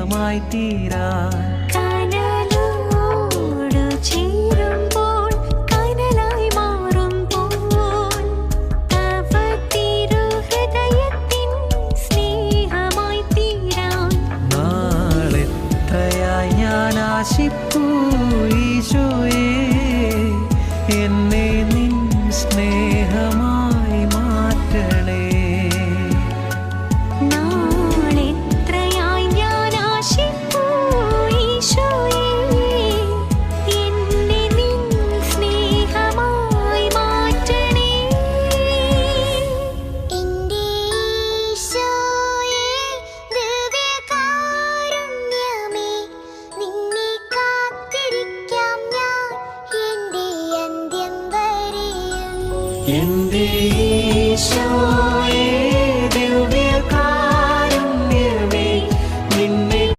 സ്നേഹമായി തീരാൻ ആശിപ്പൂ ഈശോയേ എന്നെ നിൻ സ്നേഹമായി മാറ്റണേ നാളെത്രയായി ഞാൻ ആശിപ്പൂ ഈശോയേ എന്നെ നിൻ സ്നേഹമായി മാറ്റണേ എൻ്റെ ഈശോയേ ദിവ്യകാരുണ്യമേ നിന്നെ കാത്തിരിക്കാം ഞാൻ എൻ്റെ അന്ത്യം വരെയും എൻ്റെ ഈശോ